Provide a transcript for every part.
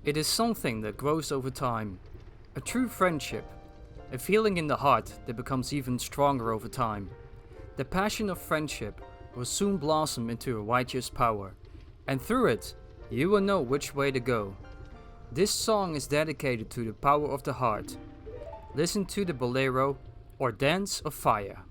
It is something that grows over time. A true friendship. A feeling in the heart that becomes even stronger over time. The passion of friendship will soon blossom into a righteous power, and through it, you will know which way to go. This song is dedicated to the power of the heart. Listen to the bolero or Dance of Fire.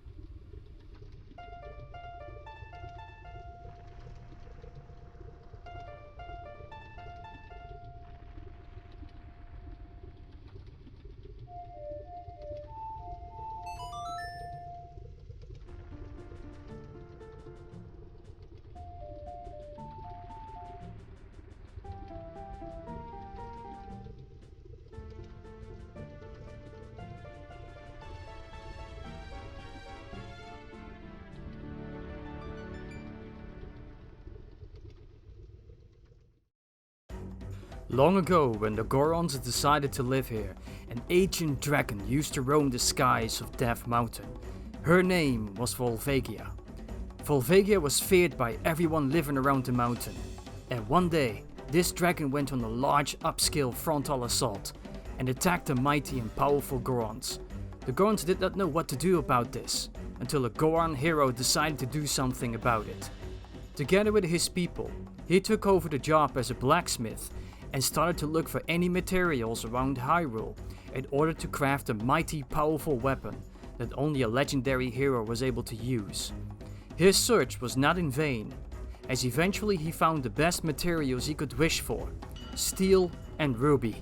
Long ago, when the Gorons decided to live here, an ancient dragon used to roam the skies of Death Mountain. Her name was Volvagia. Volvagia was feared by everyone living around the mountain. And one day, this dragon went on a large upscale frontal assault and attacked the mighty and powerful Gorons. The Gorons did not know what to do about this, until a Goron hero decided to do something about it. Together with his people, he took over the job as a blacksmith and started to look for any materials around Hyrule in order to craft a mighty powerful weapon that only a legendary hero was able to use. His search was not in vain, as eventually he found the best materials he could wish for, steel and ruby.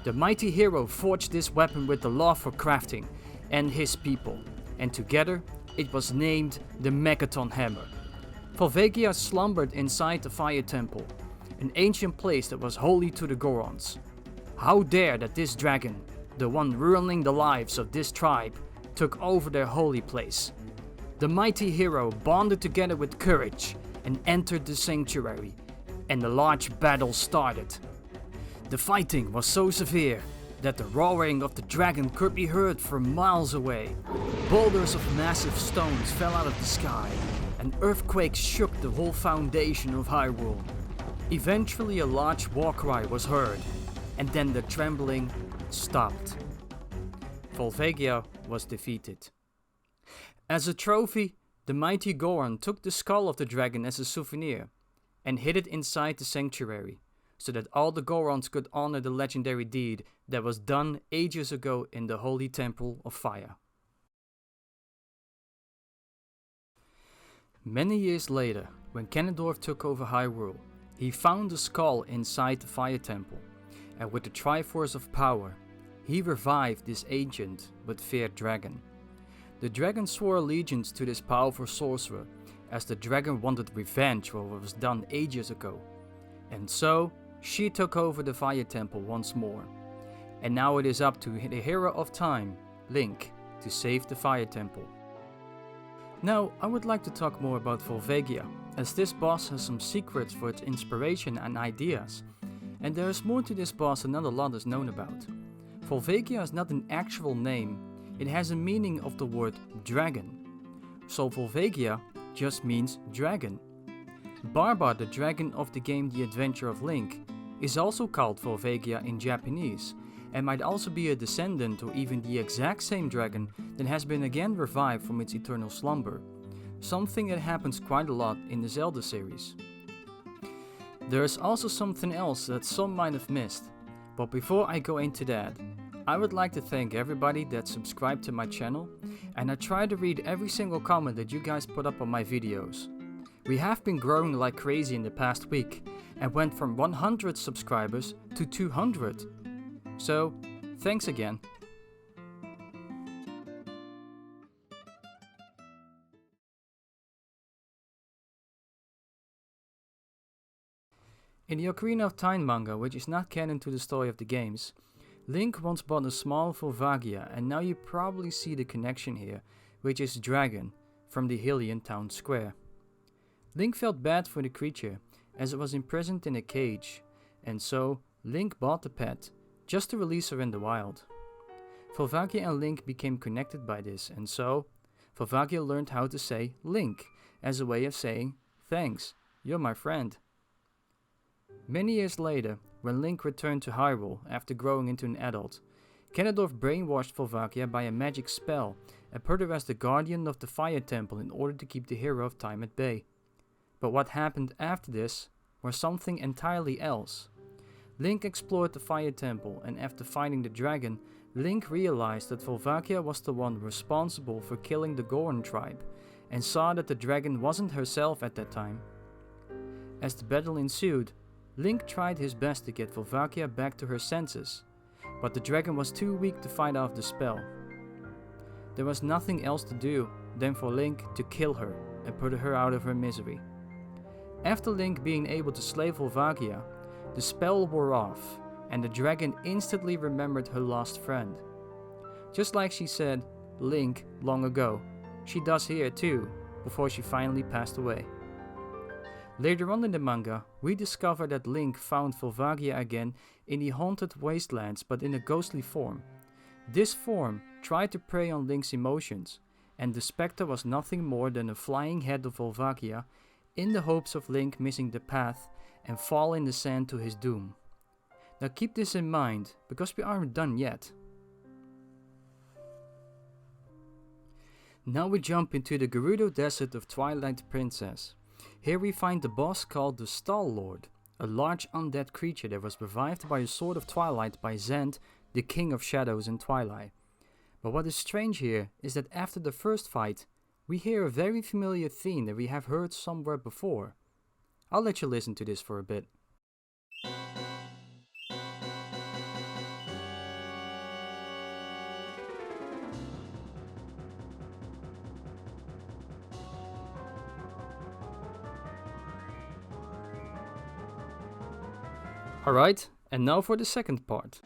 The mighty hero forged this weapon with the love for crafting and his people, and together it was named the Megaton Hammer. Volvagia slumbered inside the Fire Temple, an ancient place that was holy to the Gorons. How dare that this dragon, the one ruining the lives of this tribe, took over their holy place. The mighty hero bonded together with courage and entered the sanctuary, and a large battle started. The fighting was so severe that the roaring of the dragon could be heard from miles away. Boulders of massive stones fell out of the sky, and earthquakes shook the whole foundation of Hyrule. Eventually a large war cry was heard, and then the trembling stopped. Volvagia was defeated. As a trophy, the mighty Goron took the skull of the dragon as a souvenir, and hid it inside the sanctuary, so that all the Gorons could honor the legendary deed that was done ages ago in the Holy Temple of Fire. Many years later, when Ganondorf took over Hyrule, he found the skull inside the Fire Temple, and with the Triforce of Power, he revived this ancient but feared dragon. The dragon swore allegiance to this powerful sorcerer, as the dragon wanted revenge for what was done ages ago. And so, she took over the Fire Temple once more. And now it is up to the hero of time, Link, to save the Fire Temple. Now, I would like to talk more about Volvagia, as this boss has some secrets for its inspiration and ideas, and there is more to this boss than not a lot is known about. Volvagia is not an actual name, it has a meaning of the word dragon. So Volvagia just means dragon. Barba, the dragon of the game The Adventure of Link, is also called Volvagia in Japanese, and might also be a descendant or even the exact same dragon that has been again revived from its eternal slumber. Something that happens quite a lot in the Zelda series. There is also something else that some might have missed, but before I go into that, I would like to thank everybody that subscribed to my channel, and I try to read every single comment that you guys put up on my videos. We have been growing like crazy in the past week, and went from 100 subscribers to 200. So, thanks again. In the Ocarina of Time manga, which is not canon to the story of the games, Link once bought a small Volvagia, and now you probably see the connection here, which is dragon, from the Hylian town square. Link felt bad for the creature, as it was imprisoned in a cage, and so Link bought the pet, just to release her in the wild. Volvagia and Link became connected by this, and so Volvagia learned how to say Link, as a way of saying, thanks, you're my friend. Many years later, when Link returned to Hyrule after growing into an adult. Ganondorf brainwashed Volvagia by a magic spell and put her as the guardian of the Fire Temple in order to keep the Hero of Time at bay. But what happened after this was something entirely else. Link explored the Fire Temple, and after finding the dragon, Link realized that Volvagia was the one responsible for killing the Goron tribe, and saw that the dragon wasn't herself at that time. As the battle ensued, Link tried his best to get Volvagia back to her senses, but the dragon was too weak to fight off the spell. There was nothing else to do than for Link to kill her and put her out of her misery. After Link being able to slay Volvagia, the spell wore off, and the dragon instantly remembered her lost friend. Just like she said, Link, long ago, she does here too, before she finally passed away. Later on in the manga, we discover that Link found Volvagia again in the haunted wastelands, but in a ghostly form. This form tried to prey on Link's emotions, and the spectre was nothing more than a flying head of Volvagia, in the hopes of Link missing the path and fall in the sand to his doom. Now keep this in mind, because we aren't done yet. Now we jump into the Gerudo Desert of Twilight Princess. Here we find the boss called the Star-Lord, a large undead creature that was revived by a Sword of Twilight by Zend, the King of Shadows in Twilight. But what is strange here is that after the first fight, we hear a very familiar theme that we have heard somewhere before. I'll let you listen to this for a bit. Alright, and now for the second part.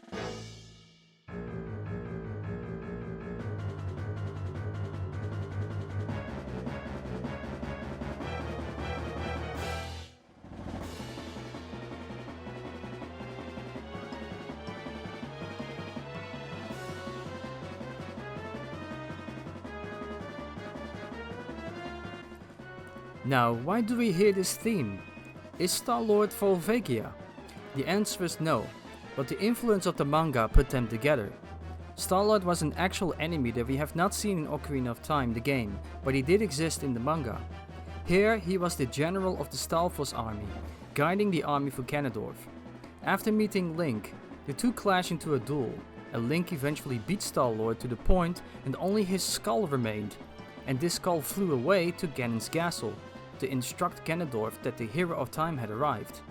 Now, why do we hear this theme? Is Star-Lord Volvagia? The answer is no, but the influence of the manga put them together. Star-Lord was an actual enemy that we have not seen in Ocarina of Time, the game, but he did exist in the manga. Here, he was the general of the Stalfos army, guiding the army for Ganondorf. After meeting Link, the two clash into a duel, and Link eventually beat Star-Lord to the point that only his skull remained, and this skull flew away to Ganon's castle, to instruct Ganondorf that the Hero of Time had arrived.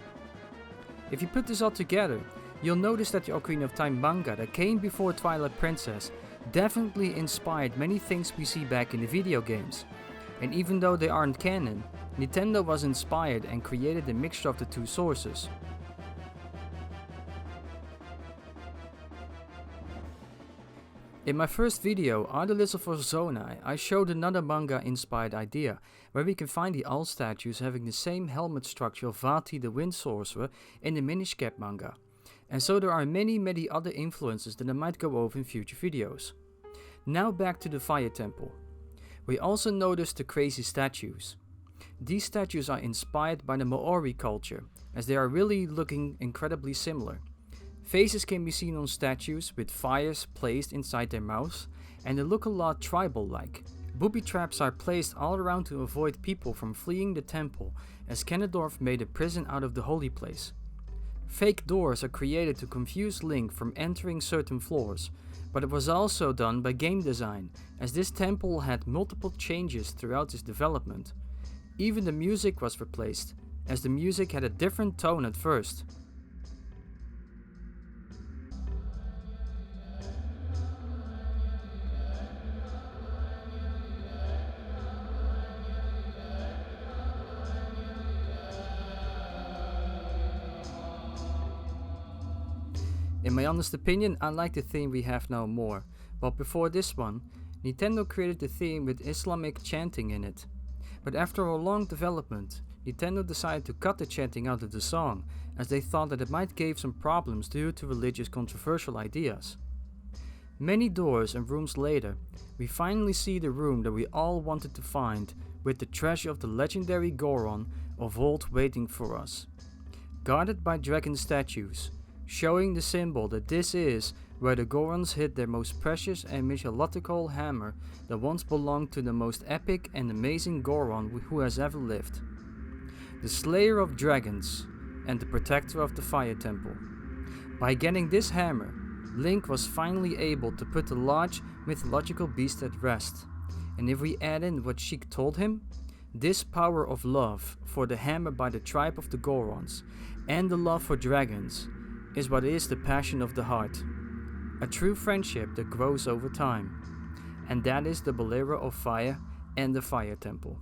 If you put this all together, you'll notice that the Ocarina of Time manga that came before Twilight Princess definitely inspired many things we see back in the video games. And even though they aren't canon, Nintendo was inspired and created a mixture of the two sources. In my first video, Ardalism for Zonai, I showed another manga-inspired idea, where we can find the All statues having the same helmet structure of Vati the Wind Sorcerer in the Minish Cap manga. And so there are many other influences that I might go over in future videos. Now back to the Fire Temple. We also noticed the crazy statues. These statues are inspired by the Maori culture, as they are really looking incredibly similar. Faces can be seen on statues with fires placed inside their mouths, and they look a lot tribal-like. Booby traps are placed all around to avoid people from fleeing the temple, as Ganondorf made a prison out of the holy place. Fake doors are created to confuse Link from entering certain floors, but it was also done by game design, as this temple had multiple changes throughout its development. Even the music was replaced, as the music had a different tone at first. In my honest opinion, I like the theme we have now more, but before this one, Nintendo created the theme with Islamic chanting in it. But after a long development, Nintendo decided to cut the chanting out of the song, as they thought that it might give some problems due to religious controversial ideas. Many doors and rooms later, we finally see the room that we all wanted to find, with the treasure of the legendary Goron or vault waiting for us. guarded by dragon statues, showing the symbol that this is where the Gorons hid their most precious and mythological hammer that once belonged to the most epic and amazing Goron who has ever lived. The Slayer of Dragons and the Protector of the Fire Temple. By getting this hammer, Link was finally able to put the large mythological beast at rest. And if we add in what Sheik told him, this power of love for the hammer by the tribe of the Gorons and the love for dragons is what is the passion of the heart. A true friendship that grows over time. And that is the Bearer of Fire and the Fire Temple.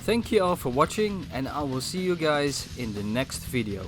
Thank you all for watching, and I will see you guys in the next video.